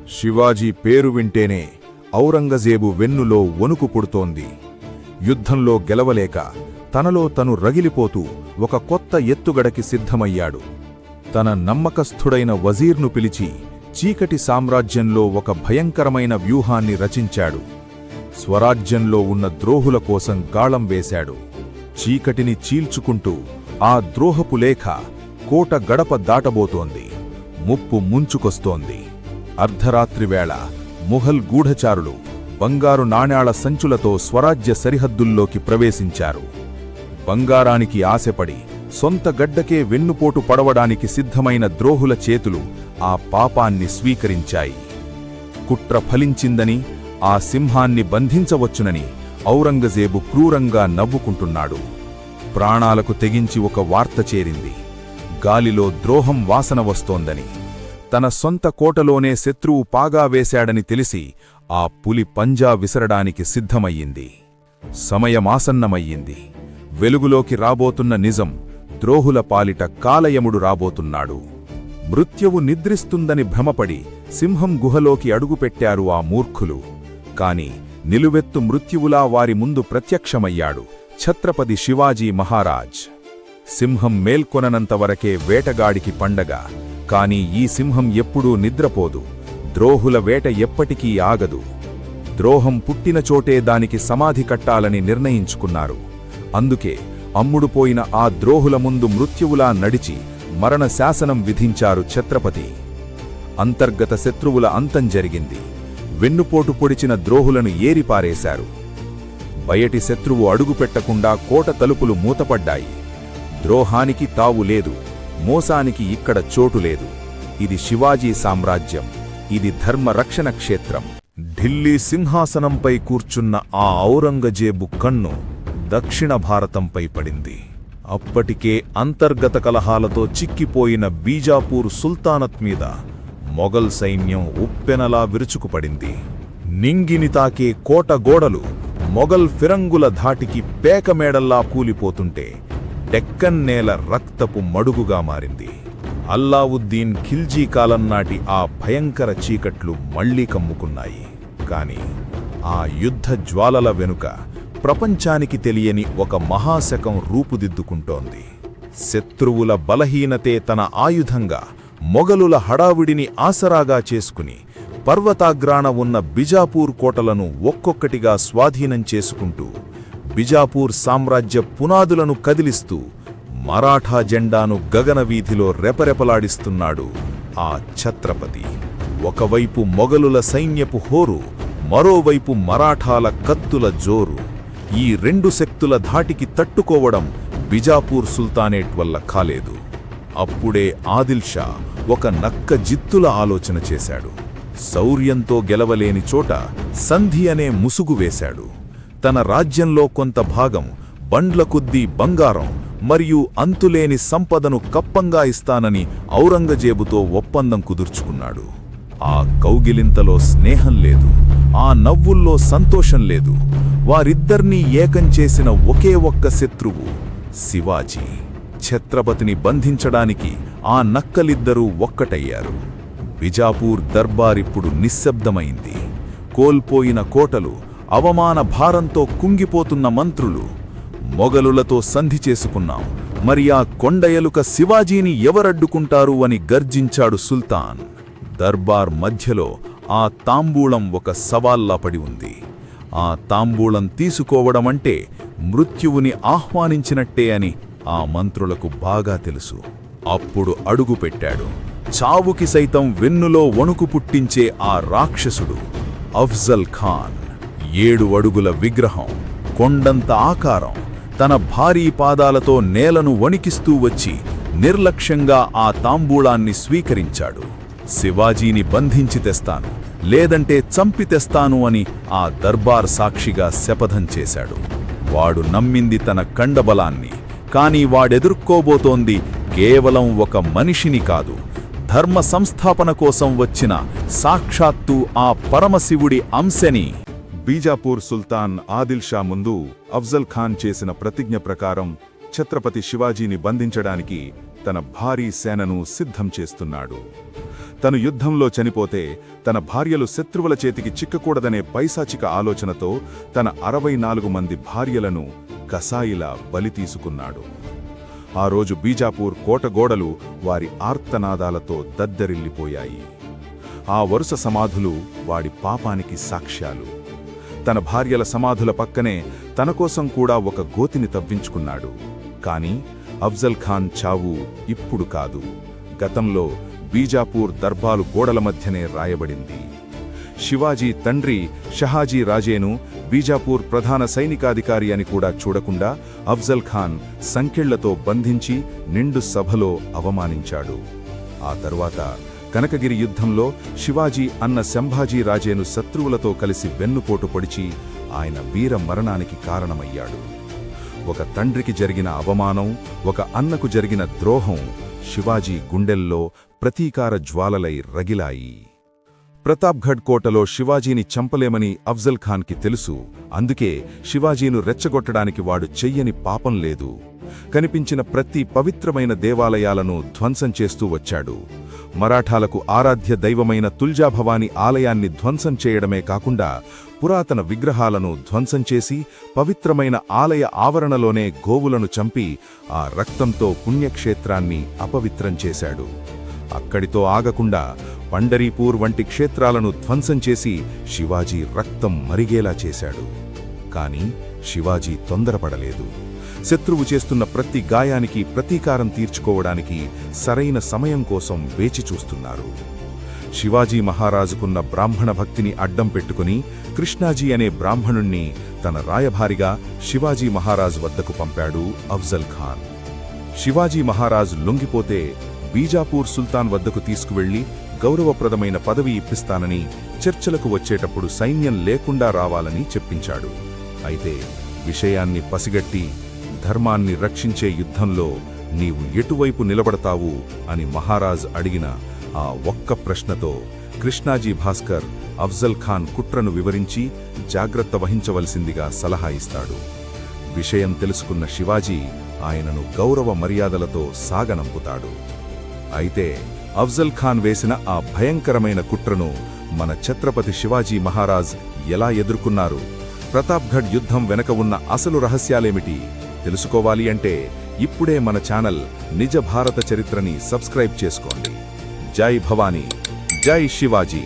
శివాజీ పేరు వింటేనే ఔరంగజేబు వెన్నులో వణుకు పుడుతోంది. యుద్ధంలో గెలవలేక తనలో తను రగిలిపోతూ ఒక కొత్త ఎత్తుగడకి సిద్ధమయ్యాడు. తన నమ్మకస్థుడైన వజీర్ను పిలిచి చీకటి సామ్రాజ్యంలో ఒక భయంకరమైన వ్యూహాన్ని రచించాడు. స్వరాజ్యంలో ఉన్న ద్రోహుల కోసం గాళం వేశాడు. చీకటిని చీల్చుకుంటూ ఆ ద్రోహపు లేఖ కోట గడప దాటబోతోంది. ముప్పు ముంచుకొస్తోంది. అర్ధరాత్రివేళ ముఘల్ గూఢచారులు బంగారు నాణ్యాల సంచులతో స్వరాజ్య సరిహద్దుల్లోకి ప్రవేశించారు. బంగారానికి ఆశపడి సొంత గడ్డకే వెన్నుపోటు పడవడానికి సిద్ధమైన ద్రోహుల చేతులు ఆ పాపాన్ని స్వీకరించాయి. కుట్ర ఫలించిందని, ఆ సింహాన్ని బంధించవచ్చునని ఔరంగజేబు క్రూరంగా నవ్వుకుంటున్నాడు. ప్రాణాలకు తెగించి ఒక వార్త చేరింది. గాలిలో ద్రోహం వాసన వస్తోందని. తన సొంత కోటలోనే శత్రువు పాగా వేశాడని తెలిసి ఆ పులి పంజా విసరడానికి సిద్ధమయ్యింది. సమయమాసన్నమయ్యింది. వెలుగులోకి రాబోతున్న నిజం, ద్రోహుల పాలిట కాలయముడు రాబోతున్నాడు. మృత్యువు నిద్రిస్తుందని భ్రమపడి సింహం గుహలోకి అడుగుపెట్టారు ఆ మూర్ఖులు. కాని నిలువెత్తు మృత్యువులా వారి ముందు ప్రత్యక్షమయ్యాడు ఛత్రపతి శివాజీ మహారాజ్. సింహం మేల్కొననంతవరకే వేటగాడికి పండగ. కాని ఈ సింహం ఎప్పుడూ నిద్రపోదు. ద్రోహుల వేట ఎప్పటికీ ఆగదు. ద్రోహం పుట్టిన చోటే దానికి సమాధి కట్టాలని నిర్ణయించుకున్నారు. అందుకే అమ్ముడుపోయిన ఆ ద్రోహుల ముందు మృత్యువులా నడిచి మరణ శాసనం విధించారు ఛత్రపతి. అంతర్గత శత్రువుల అంతం జరిగింది. వెన్నుపోటు పొడిచిన ద్రోహులను ఏరిపారేశారు. బయటి శత్రువు అడుగుపెట్టకుండా కోట తలుపులు మూతపడ్డాయి. ద్రోహానికి తావు లేదు, మోసానికి ఇక్కడ చోటు లేదు. ఇది శివాజీ సామ్రాజ్యం. ఇది ధర్మరక్షణ క్షేత్రం. ఢిల్లీ సింహాసనంపై కూర్చున్న ఆ ఔరంగజేబు కన్ను దక్షిణ భారతంపై పడింది. అప్పటికే అంతర్గత కలహాలతో చిక్కిపోయిన బీజాపూర్ సుల్తానత్ మీద మొఘల్ సైన్యం ఉప్పెనలా విరుచుకుపడింది. నింగిని తాకే కోట గోడలు మొఘల్ ఫిరంగుల ధాటికి పేకమేడల్లా కూలిపోతుంటే డెక్కన్ నేల రక్తపు మడుగుగా మారింది. అల్లావుద్దీన్ ఖిల్జీ కాలం నాటి ఆ భయంకర చీకట్లు మళ్లీ కమ్ముకున్నాయి. కాని ఆ యుద్ధ జ్వాలల వెనుక ప్రపంచానికి తెలియని ఒక మహాశకం రూపుదిద్దుకుంటోంది. శత్రువుల బలహీనతే తన ఆయుధంగా మొఘలుల హడావిడిని ఆసరాగా చేసుకుని పర్వతాగ్రాన ఉన్న బిజాపూర్ కోటలను ఒక్కొక్కటిగా స్వాధీనం చేసుకుంటూ బిజాపూర్ సామ్రాజ్య పునాదులను కదిలిస్తూ మరాఠా జెండాను గగనవీధిలో రెపరెపలాడిస్తున్నాడు ఆ ఛత్రపతి. ఒకవైపు మొఘలుల సైన్యపు హోరు, మరోవైపు మరాఠాల కత్తుల జోరు. ఈ రెండు శక్తుల ధాటికి తట్టుకోవడం బిజాపూర్ సుల్తానేట్ వల్ల కాలేదు. అప్పుడే ఆదిల్ షా ఒక నక్క జిత్తుల ఆలోచన చేశాడు. శౌర్యంతో గెలవలేని చోట సంధి అనే ముసుగు వేశాడు. తన రాజ్యంలో కొంత భాగం బండ్ల కొద్దీ బంగారం మరియు అంతులేని సంపదను కప్పంగా ఇస్తానని ఔరంగజేబుతో ఒప్పందం కుదుర్చుకున్నాడు. ఆ కౌగిలింతలో స్నేహం లేదు, ఆ నవ్వుల్లో సంతోషం లేదు. వారిద్దర్నీ ఏకం చేసిన ఒకే ఒక్క శత్రువు శివాజీ. ఛత్రపతిని బంధించడానికి ఆ నక్కలిద్దరూ ఒక్కటయ్యారు. బిజాపూర్ దర్బారిప్పుడు నిశ్శబ్దమైంది. కోల్పోయిన కోటలు, అవమాన భారంతో కుంగిపోతున్న మంత్రులు. మొఘలులతో సంధి చేసుకున్నాం, మరి ఆ కొండయలుక శివాజీని ఎవరడ్డుకుంటారు అని గర్జించాడు సుల్తాన్. దర్బార్ మధ్యలో ఆ తాంబూలం ఒక సవాల్లా పడి ఉంది. ఆ తాంబూలం తీసుకోవడమంటే మృత్యువుని ఆహ్వానించినట్టే అని ఆ మంత్రులకు బాగా తెలుసు. అప్పుడు అడుగుపెట్టాడు చావుకి సైతం వెన్నులో వణుకు పుట్టించే ఆ రాక్షసుడు అఫ్జల్ ఖాన్. 7 అడుగుల విగ్రహం, కొండంత ఆకారం, తన భారీ పాదాలతో నేలను వణికిస్తూ వచ్చి నిర్లక్ష్యంగా ఆ తాంబూలాన్ని స్వీకరించాడు. శివాజీని బంధించి తెస్తాను, లేదంటే చంపి తెస్తాను అని ఆ దర్బార్ సాక్షిగా శపథం చేశాడు. వాడు నమ్మింది తన కండబలాన్ని. కాని వాడెదుర్కోబోతోంది కేవలం ఒక మనిషిని కాదు, ధర్మ సంస్థాపన కోసం వచ్చిన సాక్షాత్తు ఆ పరమశివుడి అంశని. బీజాపూర్ సుల్తాన్ ఆదిల్ షా ముందు అఫ్జల్ ఖాన్ చేసిన ప్రతిజ్ఞ ప్రకారం ఛత్రపతి శివాజీని బంధించడానికి తన భారీ సేనను సిద్ధం చేస్తున్నాడు. తను యుద్ధంలో చనిపోతే తన భార్యలు శత్రువుల చేతికి చిక్కకూడదనే పైశాచిక ఆలోచనతో తన 64 మంది భార్యలను కసాయిలా బలి తీసుకున్నాడు. ఆ రోజు బీజాపూర్ కోటగోడలు వారి ఆర్తనాదాలతో దద్దరిల్లిపోయాయి. ఆ వరుస సమాధులు వాడి పాపానికి సాక్ష్యాలు. తన భార్యల సమాధుల పక్కనే తన కోసం కూడా ఒక గోతిని తవ్వించుకున్నాడు. కాని అఫ్జల్ ఖాన్ చావు ఇప్పుడు కాదు, గతంలో బీజాపూర్ దర్బారు గోడల మధ్యనే రాయబడింది. శివాజీ తండ్రి షహాజీ రాజేను బీజాపూర్ ప్రధాన సైనికాధికారి అని కూడా చూడకుండా అఫ్జల్ ఖాన్ సంకెళ్లతో బంధించి నిండు సభలో అవమానించాడు. ఆ తరువాత కనకగిరి యుద్ధంలో శివాజీ అన్న సంభాజీ రాజేను శత్రువులతో కలిసి వెన్నుపోటు పొడిచి ఆయన వీర మరణానికి కారణమయ్యాడు. ఒక తండ్రికి జరిగిన అవమానం, ఒక అన్నకు జరిగిన ద్రోహం శివాజీ గుండెల్లో ప్రతీకార జ్వాలలై రగిలాయి. ప్రతాప్గఢ్ కోటలో శివాజీని చంపలేమని అఫ్జల్ ఖాన్కి తెలుసు. అందుకే శివాజీను రెచ్చగొట్టడానికి వాడు చెయ్యని పాపం లేదు. కనిపించిన ప్రతి పవిత్రమైన దేవాలయాలను ధ్వంసం చేస్తూ వచ్చాడు. మరాఠాలకు ఆరాధ్య దైవమైన తుల్జాభవాని ఆలయాన్ని ధ్వంసం చేయడమే కాకుండా పురాతన విగ్రహాలను ధ్వంసం చేసి పవిత్రమైన ఆలయ ఆవరణలోనే గోవులను చంపి ఆ రక్తంతో పుణ్యక్షేత్రాన్ని అపవిత్రం చేశాడు. అక్కడితో ఆగకుండా పండరీపూర్ వంటి క్షేత్రాలను ధ్వంసం చేసి శివాజీ రక్తం మరిగేలా చేశాడు. కాని శివాజీ తొందరపడలేదు. శత్రువు చేస్తున్న ప్రతి గాయానికి ప్రతీకారం తీర్చుకోవడానికి సరైన సమయం కోసం వేచి చూస్తున్నారు. శివాజీ మహారాజుకున్న బ్రాహ్మణ భక్తిని అడ్డం పెట్టుకుని కృష్ణాజీ అనే బ్రాహ్మణుణ్ణి తన రాయభారిగా శివాజీ మహారాజు వద్దకు పంపాడు అఫ్జల్ ఖాన్. శివాజీ మహారాజు లొంగిపోతే బీజాపూర్ సుల్తాన్ వద్దకు తీసుకువెళ్లి గౌరవప్రదమైన పదవి ఇప్పిస్తానని, చర్చలకు వచ్చేటప్పుడు సైన్యం లేకుండా రావాలని చెప్పించాడు. అయితే విషయాన్ని పసిగట్టి ధర్మాన్ని రక్షించే యుద్ధంలో నీవు ఎటువైపు నిలబడతావు అని మహారాజ్ అడిగిన ఆ ఒక్క ప్రశ్నతో కృష్ణాజీ భాస్కర్ అఫ్జల్ ఖాన్ కుట్రను వివరించి జాగ్రత్త వహించవలసిందిగా సలహా ఇస్తాడు. విషయం తెలుసుకున్న శివాజీ ఆయనను గౌరవ మర్యాదలతో సాగనంపుతాడు. అయితే అఫ్జల్ ఖాన్ వేసిన ఆ భయంకరమైన కుట్రను మన ఛత్రపతి శివాజీ మహారాజ్ ఎలా ఎదుర్కొన్నారు? ప్రతాప్గఢ్ యుద్ధం వెనక ఉన్న అసలు రహస్యాలేమిటి తెలుసుకోవాలి అంటే ఇప్పుడే మన ఛానల్ నిజ భారత చరిత్రని సబ్స్క్రైబ్ చేసుకోండి. జై భవానీ, జై శివాజీ.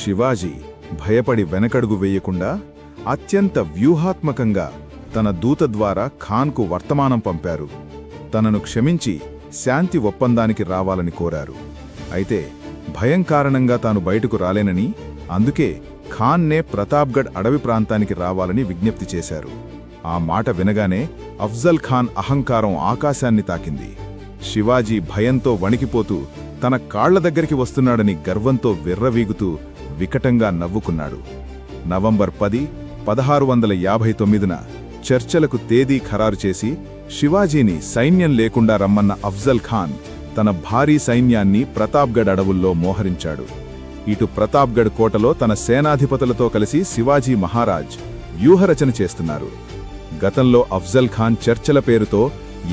శివాజీ భయపడి వెనకడుగు వేయకుండా అత్యంత వ్యూహాత్మకంగా తన దూత ద్వారా ఖాన్కు వర్తమానం పంపారు. తనను క్షమించి శాంతి ఒప్పందానికి రావాలని కోరారు. అయితే భయం కారణంగా తాను బయటకు రాలేనని, అందుకే ఖాన్నే ప్రతాప్గఢ్ అడవి ప్రాంతానికి రావాలని విజ్ఞప్తి చేశారు. ఆ మాట వినగానే అఫ్జల్ ఖాన్ అహంకారం ఆకాశాన్ని తాకింది. శివాజీ భయంతో వణికిపోతూ తన కాళ్ల దగ్గరికి వస్తున్నాడని గర్వంతో విర్రవీగుతూ వికటంగా నవ్వుకున్నాడు. నవంబర్ 10, 1659న చర్చలకు తేదీ ఖరారు చేసి శివాజీని సైన్యం లేకుండా రమ్మన్న అఫ్జల్ ఖాన్ తన భారీ సైన్యాన్ని ప్రతాప్గఢ్ అడవుల్లో మోహరించాడు. ఇటు ప్రతాప్గఢ్ కోటలో తన సేనాధిపతులతో కలిసి శివాజీ మహారాజ్ వ్యూహరచన చేస్తున్నారు. గతంలో అఫ్జల్ ఖాన్ చర్చల పేరుతో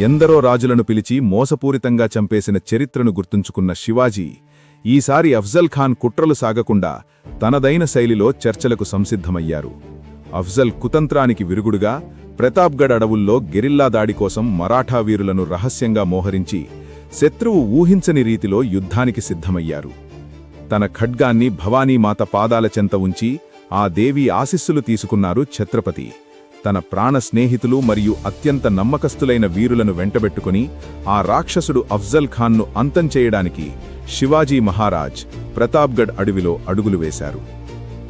ఎందరో రాజులను పిలిచి మోసపూరితంగా చంపేసిన చరిత్రను గుర్తుంచుకున్న శివాజీ ఈసారి అఫ్జల్ ఖాన్ కుట్రలు సాగకుండా తనదైన శైలిలో చర్చలకు సంసిద్ధమయ్యారు. అఫ్జల్ కుతంత్రానికి విరుగుడుగా ప్రతాప్గఢ్ అడవుల్లో గెరిల్లా దాడి కోసం మరాఠా వీరులను రహస్యంగా మోహరించి శత్రువు ఊహించని రీతిలో యుద్ధానికి సిద్ధమయ్యారు. తన ఖడ్గాన్ని భవానీమాత పాదాల చెంత ఉంచి ఆ దేవి ఆశీస్సులు తీసుకున్నారు ఛత్రపతి. తన ప్రాణ స్నేహితులు మరియు అత్యంత నమ్మకస్తులైన వీరులను వెంటబెట్టుకుని ఆ రాక్షసుడు అఫ్జల్ ఖాన్ను అంతం చేయడానికి శివాజీ మహారాజ్ ప్రతాప్గఢ్ అడవిలో అడుగులు వేశారు.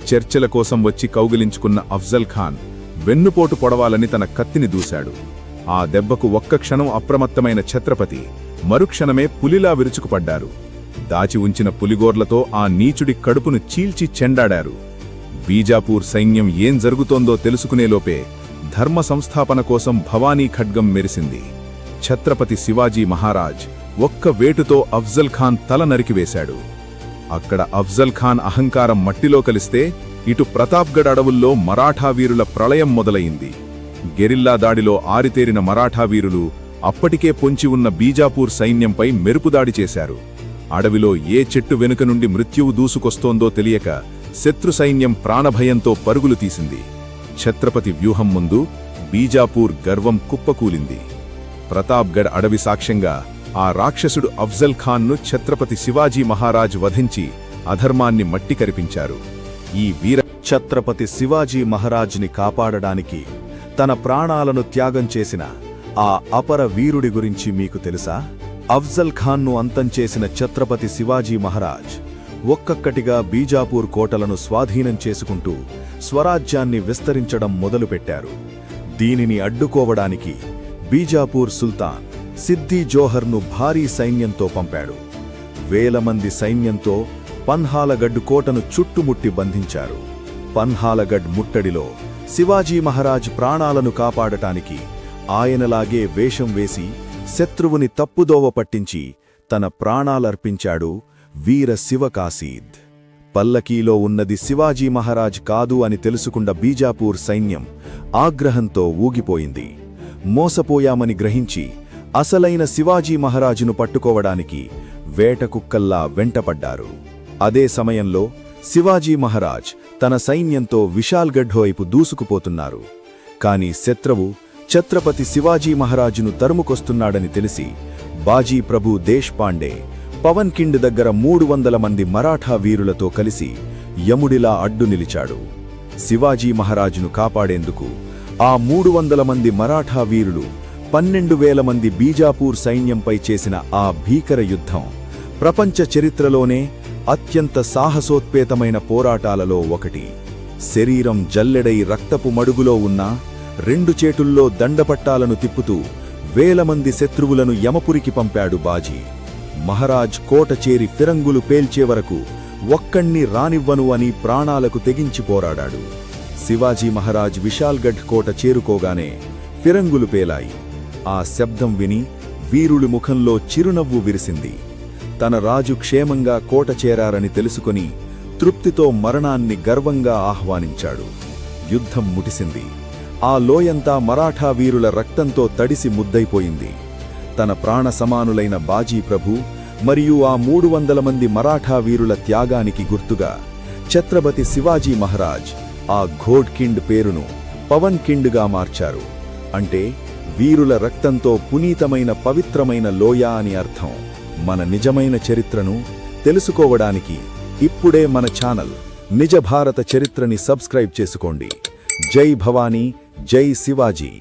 చర్చల కోసం వచ్చి కౌగిలించుకున్న అఫ్జల్ ఖాన్ వెన్నుపోటు పొడవాలని తన కత్తిని దూశాడు. ఆ దెబ్బకు ఒక్క క్షణం అప్రమత్తమైన ఛత్రపతి మరుక్షణమే పులిలా విరుచుకుపడ్డారు. దాచి ఉంచిన పులిగోర్లతో ఆ నీచుడి కడుపును చీల్చి చెండాడారు. బీజాపూర్ సైన్యం ఏం జరుగుతోందో తెలుసుకునేలోపే ధర్మ సంస్థాపన కోసం భవానీ ఖడ్గం మెరిసింది. ఛత్రపతి శివాజీ మహారాజ్ ఒక్క వేటుతో అఫ్జల్ ఖాన్ తల నరికివేశాడు. అక్కడ అఫ్జల్ ఖాన్ అహంకారం మట్టిలో కలిస్తే ఇటు ప్రతాప్గఢ్ అడవుల్లో మరాఠా వీరుల ప్రళయం మొదలయింది. గెరిల్లా దాడిలో ఆరితేరిన మరాఠా వీరులు అప్పటికే పొంచి ఉన్న బీజాపూర్ సైన్యంపై మెరుపుదాడి చేశారు. అడవిలో ఏ చెట్టు వెనుక నుండి మృత్యువు దూసుకొస్తోందో తెలియక శత్రు సైన్యం ప్రాణభయంతో పరుగులు తీసింది. ఛత్రపతి వ్యూహం ముందు బీజాపూర్ గర్వం కుప్పకూలింది. ప్రతాప్గఢ్ అడవి సాక్ష్యంగా ఆ రాక్షసుడు అఫ్జల్ ఖాన్ను ఛత్రపతి శివాజీ మహారాజ్ వధించి అధర్మాన్ని మట్టి కరిపించారు. ఈ వీర ఛత్రపతి శివాజీ మహారాజ్ని కాపాడడానికి తన ప్రాణాలను త్యాగం చేసిన ఆ అపర వీరుడి గురించి మీకు తెలుసా? అఫ్జల్ ఖాన్ను అంతం చేసిన ఛత్రపతి శివాజీ మహారాజ్ ఒక్కొక్కటిగా బీజాపూర్ కోటలను స్వాధీనం చేసుకుంటూ స్వరాజ్యాన్ని విస్తరించడం మొదలుపెట్టారు. దీనిని అడ్డుకోవడానికి బీజాపూర్ సుల్తాన్ సిద్దీ జోహర్ను భారీ సైన్యంతో పంపాడు. వేల మంది సైన్యంతో పన్హాలగఢ్ కోటను చుట్టుముట్టి బంధించారు. పన్హాలగఢ్ ముట్టడిలో శివాజీ మహారాజ్ ప్రాణాలను కాపాడటానికి ఆయనలాగే వేషం వేసి శత్రువుని తప్పుదోవ పట్టించి తన ప్రాణాలర్పించాడు వీర శివకాశీద్. పల్లకీలో ఉన్నది శివాజీ మహారాజ్ కాదు అని తెలుసుకున్న బీజాపూర్ సైన్యం ఆగ్రహంతో ఊగిపోయింది. మోసపోయామని గ్రహించి అసలైన శివాజీ మహారాజును పట్టుకోవడానికి వేటకుక్కల్లా వెంటపడ్డారు. అదే సమయంలో శివాజీ మహారాజ్ తన సైన్యంతో విశాల్గఢ్ వైపు దూసుకుపోతున్నారు. కాని శత్రువు ఛత్రపతి శివాజీ మహారాజును తరుముకొస్తున్నాడని తెలిసి బాజీ ప్రభు దేశ్పాండే పవన్ కిండ్ దగ్గర 300 మంది మరాఠా వీరులతో కలిసి యముడిలా అడ్డు నిలిచాడు. శివాజీ మహారాజును కాపాడేందుకు ఆ 300 మంది మరాఠా వీరులు 12,000 మంది బీజాపూర్ సైన్యంపై చేసిన ఆ భీకర యుద్ధం ప్రపంచ చరిత్రలోనే అత్యంత సాహసోత్పేతమైన పోరాటాలలో ఒకటి. శరీరం జల్లెడై రక్తపు మడుగులో ఉన్న 2 చేతుల్లో దండపట్టాలను తిప్పుతూ వేల మంది శత్రువులను యమపురికి పంపాడు బాజీ. మహారాజ్ కోట చేరి ఫిరంగులు పేల్చే వరకు ఒక్కణ్ణి రానివ్వను అని ప్రాణాలకు తెగించి పోరాడాడు. శివాజీ మహారాజ్ విశాల్గఢ్ కోట చేరుకోగానే ఫిరంగులు పేలాయి. ఆ శబ్దం విని వీరుడి ముఖంలో చిరునవ్వు విరిసింది. తన రాజు క్షేమంగా కోట చేరారని తెలుసుకొని తృప్తితో మరణాన్ని గర్వంగా ఆహ్వానించాడు. యుద్ధం ముగిసింది. ఆ లోయంతా మరాఠా వీరుల రక్తంతో తడిసి ముద్దైపోయింది. తన ప్రాణ సమానులైన బాజీ ప్రభు మరియు ఆ 300 మంది మరాఠా వీరుల త్యాగానికి గుర్తుగా ఛత్రపతి శివాజీ మహారాజ్ ఆ ఘోడ్ కిండ్ పేరును పవన్ కిండ్గా మార్చారు. అంటే వీరుల రక్తంతో పునీతమైన పవిత్రమైన లోయ అని అర్థం. మన నిజమైన చరిత్రను తెలుసుకోవడానికి ఇప్పుడే మన ఛానల్ నిజ భారత చరిత్రని సబ్స్క్రైబ్ చేసుకోండి. జై భవానీ, జై శివాజీ.